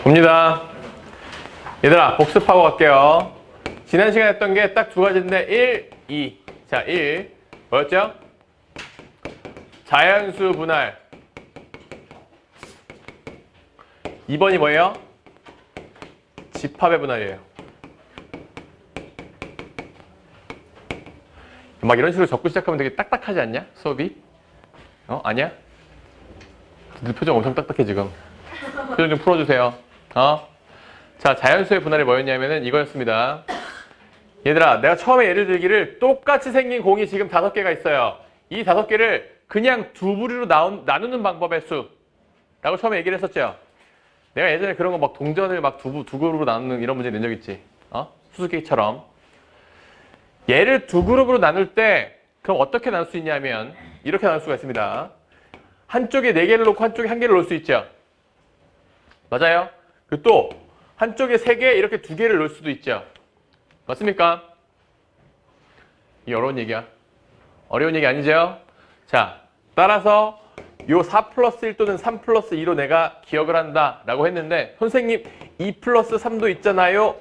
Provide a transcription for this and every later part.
봅니다. 얘들아, 복습하고 갈게요. 지난 시간에 했던 게 딱 두 가지인데 1, 2. 자, 1 뭐였죠? 자연수 분할. 2번이 뭐예요? 집합의 분할이에요. 막 이런 식으로 적고 시작하면 되게 딱딱하지 않냐? 수업이? 아니야? 너 표정 엄청 딱딱해 지금. 표정 좀 풀어주세요. 자, 자연수의 분할이 뭐였냐면은 이거였습니다. 얘들아, 내가 처음에 예를 들기를 똑같이 생긴 공이 지금 5개가 있어요. 이 5개를 그냥 두 부류로 나누는 방법의 수라고 처음에 얘기를 했었죠. 내가 예전에 그런 거 막 동전을 막 두 그룹으로 나누는 이런 문제 낸 적 있지. 수수께끼처럼. 얘를 두 그룹으로 나눌 때 그럼 어떻게 나눌 수 있냐면 이렇게 나눌 수가 있습니다. 한쪽에 4개를 놓고 한쪽에 1개를 놓을 수 있죠. 맞아요? 그리고 또 한쪽에 3개 이렇게 2개를 놓을 수도 있죠. 맞습니까? 이게 어려운 얘기야. 어려운 얘기 아니죠? 자, 따라서 요 4 플러스 1 또는 3 플러스 2로 내가 기억을 한다 라고 했는데 선생님 2 플러스 3도 있잖아요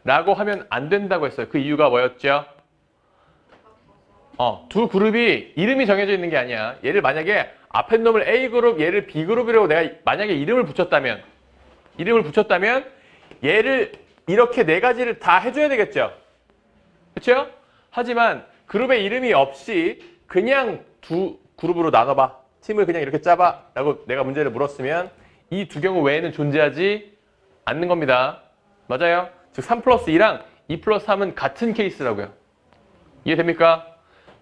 라고 하면 안 된다고 했어요. 그 이유가 뭐였죠? 두 그룹이 이름이 정해져 있는 게 아니야. 얘를 만약에 앞에 놈을 A그룹, 얘를 B그룹이라고 내가 만약에 이름을 붙였다면 얘를 이렇게 4가지를 다 해줘야 되겠죠. 그렇죠? 하지만 그룹의 이름이 없이 그냥 두 그룹으로 나눠봐. 팀을 그냥 이렇게 짜봐 라고 내가 문제를 물었으면 이 두 경우 외에는 존재하지 않는 겁니다. 맞아요? 즉 3 플러스 2랑 2 플러스 3은 같은 케이스라고요. 이해됩니까?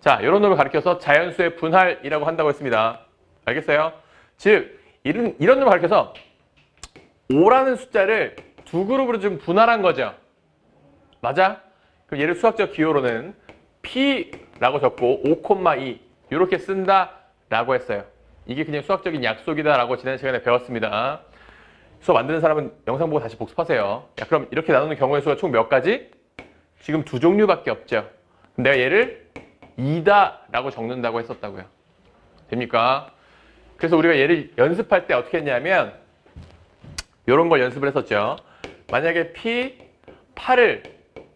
자, 이런 놈을 가리켜서 자연수의 분할이라고 한다고 했습니다. 알겠어요? 즉 이런 놈을 가리켜서 5라는 숫자를 두 그룹으로 좀 분할한 거죠. 맞아? 그럼 얘를 수학적 기호로는 P라고 적고 5,2 이렇게 쓴다라고 했어요. 이게 그냥 수학적인 약속이다라고 지난 시간에 배웠습니다. 수업 만드는 사람은 영상 보고 다시 복습하세요. 야, 그럼 이렇게 나누는 경우의 수가 총 몇 가지? 지금 2종류밖에 없죠. 내가 얘를 2다라고 적는다고 했었다고요. 됩니까? 그래서 우리가 얘를 연습할 때 어떻게 했냐면 이런 걸 연습을 했었죠. 만약에 P, 8을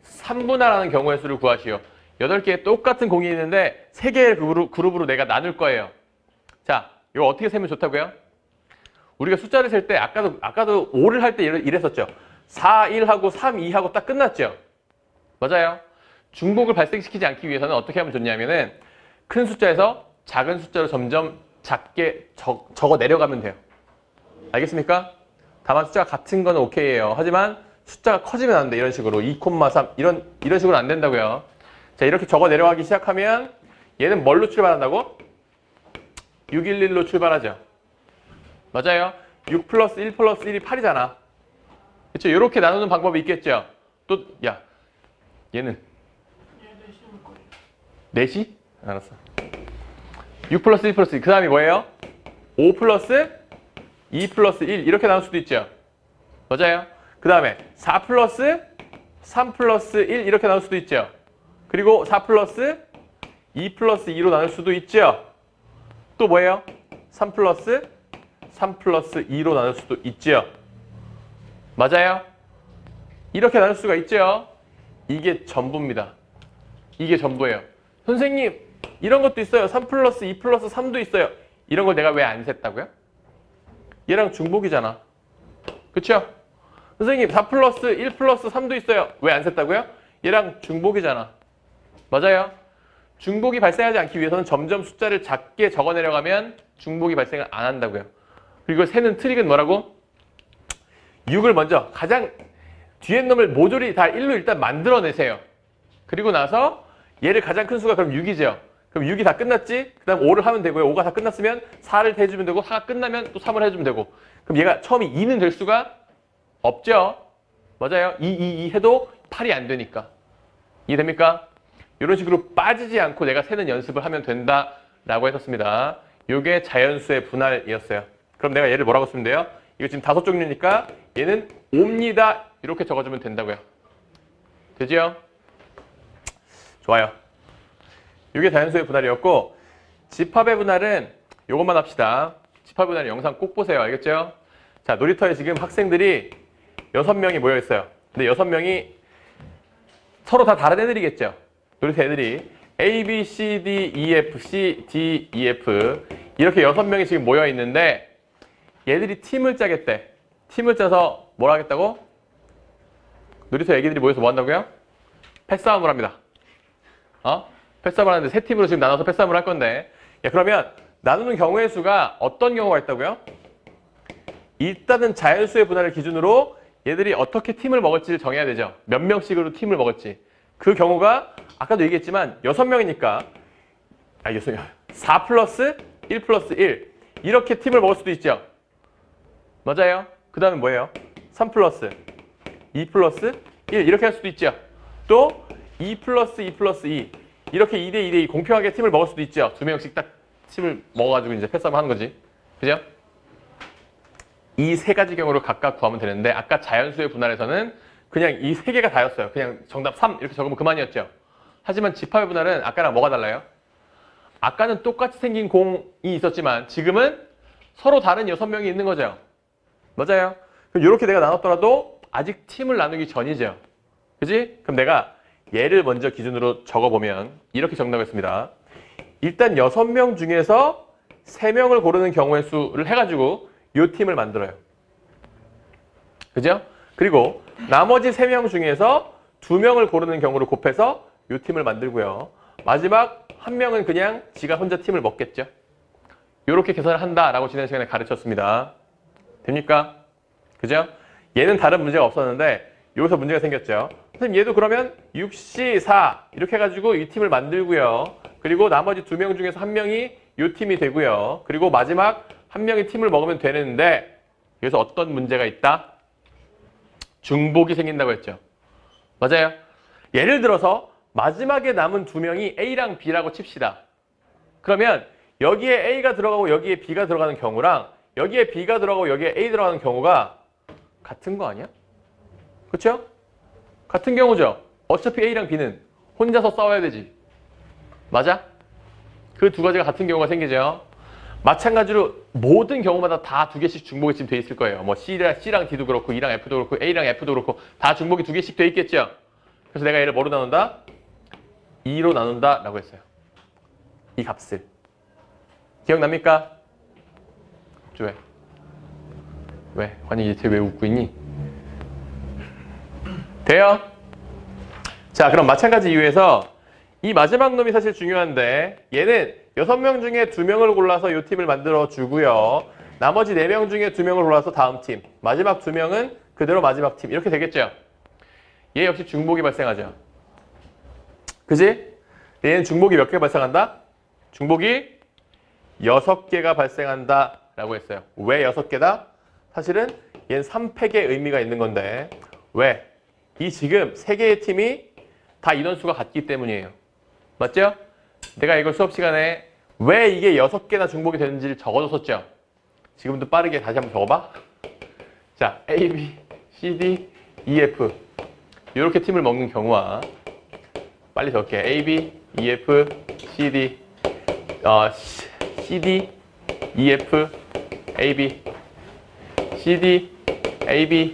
3분할하는 경우의 수를 구하시오. 8개의 똑같은 공이 있는데 3개의 그룹으로 내가 나눌 거예요. 자, 이거 어떻게 세면 좋다고요? 우리가 숫자를 셀 때 아까도 5를 할 때 이랬었죠. 4, 1하고 3, 2하고 딱 끝났죠. 맞아요. 중복을 발생시키지 않기 위해서는 어떻게 하면 좋냐면은 큰 숫자에서 작은 숫자로 점점 작게 적어 내려가면 돼요. 알겠습니까? 다만 숫자가 같은 건 오케이예요. 하지만 숫자가 커지면 안 돼. 이런 식으로 2,3 이런 식으로 안 된다고요. 자, 이렇게 적어 내려가기 시작하면 얘는 뭘로 출발한다고? 611로 출발하죠. 맞아요. 6 플러스 1 플러스 1이 8이잖아. 그렇죠? 이렇게 나누는 방법이 있겠죠. 또 얘는 4시? 알았어. 6 플러스 1 플러스 2. 그 다음이 뭐예요? 5 플러스 2 플러스 1 이렇게 나눌 수도 있죠. 맞아요. 그 다음에 4 플러스 3 플러스 1 이렇게 나눌 수도 있죠. 그리고 4 플러스 2 플러스 2로 나눌 수도 있죠. 또 뭐예요? 3 플러스 2로 나눌 수도 있죠. 맞아요. 이렇게 나눌 수가 있죠. 이게 전부입니다. 이게 전부예요. 선생님 이런 것도 있어요. 3 플러스 2 플러스 3도 있어요. 이런 걸 내가 왜 안 셌다고요? 얘랑 중복이잖아. 그쵸? 선생님 4 플러스 1 플러스 3도 있어요. 왜 안 셌다고요? 얘랑 중복이잖아. 맞아요. 중복이 발생하지 않기 위해서는 점점 숫자를 작게 적어 내려가면 중복이 발생을 안 한다고요. 그리고 세는 트릭은 뭐라고? 6을 먼저 가장 뒤에 놈을 모조리 다 1로 일단 만들어내세요. 그리고 나서 얘를 가장 큰 수가 그럼 6이죠. 그럼 6이 다 끝났지? 그 다음 5를 하면 되고요. 5가 다 끝났으면 4를 해주면 되고 4가 끝나면 또 3을 해주면 되고 그럼 얘가 처음이 2는 될 수가 없죠. 맞아요. 2 해도 8이 안 되니까. 이해됩니까? 이런 식으로 빠지지 않고 내가 세는 연습을 하면 된다라고 했었습니다. 이게 자연수의 분할이었어요. 그럼 내가 얘를 뭐라고 쓰면 돼요? 이거 지금 5종류니까 얘는 옵니다. 이렇게 적어주면 된다고요. 되지요? 좋아요. 이게 자연수의 분할이었고 집합의 분할은 이것만 합시다. 집합의 분할 영상 꼭 보세요. 알겠죠? 자, 놀이터에 지금 학생들이 6명이 모여 있어요. 근데 6명이 서로 다 다른 애들이겠죠. 놀이터 애들이 A, B, C, D, E, F, C, D, E, F 이렇게 6명이 지금 모여 있는데 얘들이 팀을 짜겠대. 팀을 짜서 뭘 하겠다고? 놀이터 애기들이 모여서 뭐 한다고요? 패싸움을 합니다. 패싸움을 하는데 3팀으로 지금 나눠서 패싸움을 할 건데 그러면 나누는 경우의 수가 어떤 경우가 있다고요? 일단은 자연수의 분할을 기준으로 얘들이 어떻게 팀을 먹을지를 정해야 되죠. 몇 명씩으로 팀을 먹을지. 그 경우가 아까도 얘기했지만 6명이니까 4 플러스 1 플러스 1 이렇게 팀을 먹을 수도 있죠. 맞아요. 그 다음에 뭐예요? 3 플러스 2 플러스 1 이렇게 할 수도 있죠. 또 2 플러스 2 플러스 2 이렇게 2대 2대 2 공평하게 팀을 먹을 수도 있죠. 2명씩 딱 팀을 먹어가지고 이제 패싸움 하는 거지. 그죠? 이 세 가지 경우를 각각 구하면 되는데 아까 자연수의 분할에서는 그냥 이 세 개가 다였어요. 그냥 정답 3 이렇게 적으면 그만이었죠. 하지만 집합의 분할은 아까랑 뭐가 달라요? 아까는 똑같이 생긴 공이 있었지만 지금은 서로 다른 6명이 있는 거죠. 맞아요. 그럼 이렇게 내가 나눴더라도 아직 팀을 나누기 전이죠. 그지? 그럼 내가 얘를 먼저 기준으로 적어보면 이렇게 적나겠습니다. 일단 6명 중에서 3명을 고르는 경우의 수를 해가지고 이 팀을 만들어요. 그죠? 그리고 나머지 3명 중에서 2명을 고르는 경우를 곱해서 이 팀을 만들고요. 마지막 1명은 그냥 지가 혼자 팀을 먹겠죠. 이렇게 계산을 한다라고 지난 시간에 가르쳤습니다. 됩니까? 그죠? 얘는 다른 문제가 없었는데 여기서 문제가 생겼죠. 선생님 얘도 그러면 6C, 4 이렇게 해가지고 이 팀을 만들고요. 그리고 나머지 2명 중에서 1명이 이 팀이 되고요. 그리고 마지막 1명이 팀을 먹으면 되는데 여기서 어떤 문제가 있다? 중복이 생긴다고 했죠. 맞아요. 예를 들어서 마지막에 남은 2명이 A랑 B라고 칩시다. 그러면 여기에 A가 들어가고 여기에 B가 들어가는 경우랑 여기에 B가 들어가고 여기에 A 들어가는 경우가 같은 거 아니야? 그렇죠? 같은 경우죠. 어차피 A랑 B는 혼자서 싸워야 되지. 맞아? 그 두 가지가 같은 경우가 생기죠. 마찬가지로 모든 경우마다 다 2개씩 중복이 지금 돼 있을 거예요. 뭐 C랑 D도 그렇고 E랑 F도 그렇고 A랑 F도 그렇고 다 중복이 2개씩 돼 있겠죠. 그래서 내가 얘를 뭐로 나눈다? 2로 나눈다 라고 했어요. 이 값을. 기억납니까? 왜? 왜? 환희 쟤 왜 웃고 있니? 돼요? 자, 그럼 마찬가지 이유에서 이 마지막 놈이 사실 중요한데 얘는 6명 중에 2명을 골라서 이 팀을 만들어 주고요. 나머지 4명 중에 2명을 골라서 다음 팀. 마지막 2명은 그대로 마지막 팀. 이렇게 되겠죠? 얘 역시 중복이 발생하죠. 그지? 얘는 중복이 몇 개 발생한다? 중복이 6개가 발생한다 라고 했어요. 왜 6개다? 사실은 얘는 3팩의 의미가 있는 건데 왜? 이 지금 3개의 팀이 다 인원수가 같기 때문이에요. 맞죠? 내가 이걸 수업 시간에 왜 이게 6개나 중복이 되는지를 적어줬었죠. 지금도 빠르게 다시 한번 적어봐. 자, A, B, C, D, E, F 이렇게 팀을 먹는 경우와 빨리 적을게. A, B, E, F, C, D C, D, E, F, A, B C, D, A, B,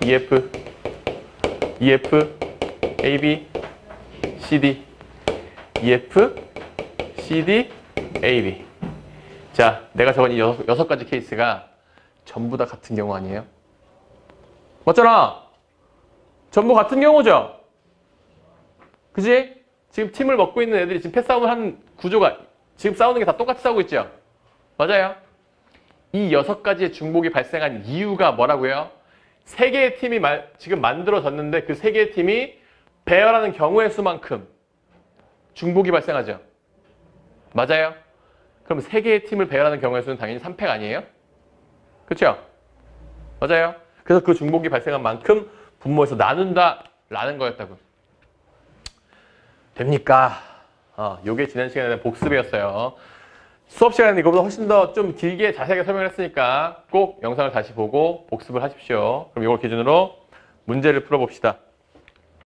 E, F E, F, A, B, C, D E, F, C, D, A, B. 자, 내가 적은 이 6가지 케이스가 전부 다 같은 경우 아니에요? 맞잖아. 전부 같은 경우죠. 그지? 지금 팀을 먹고 있는 애들이 지금 패싸움을 하는 구조가 지금 싸우는 게 다 똑같이 싸우고 있죠. 맞아요. 이 6가지의 중복이 발생한 이유가 뭐라고요? 3개의 팀이 지금 만들어졌는데 그 3개의 팀이 배열하는 경우의 수만큼 중복이 발생하죠. 맞아요? 그럼 3개의 팀을 배열하는 경우의 수는 당연히 3팩 아니에요? 그렇죠? 맞아요? 그래서 그 중복이 발생한 만큼 분모해서 나눈다라는 거였다고. 됩니까? 요게 지난 시간에 복습이었어요. 수업 시간에 이거보다 훨씬 더 좀 길게 자세하게 설명을 했으니까 꼭 영상을 다시 보고 복습을 하십시오. 그럼 이걸 기준으로 문제를 풀어봅시다.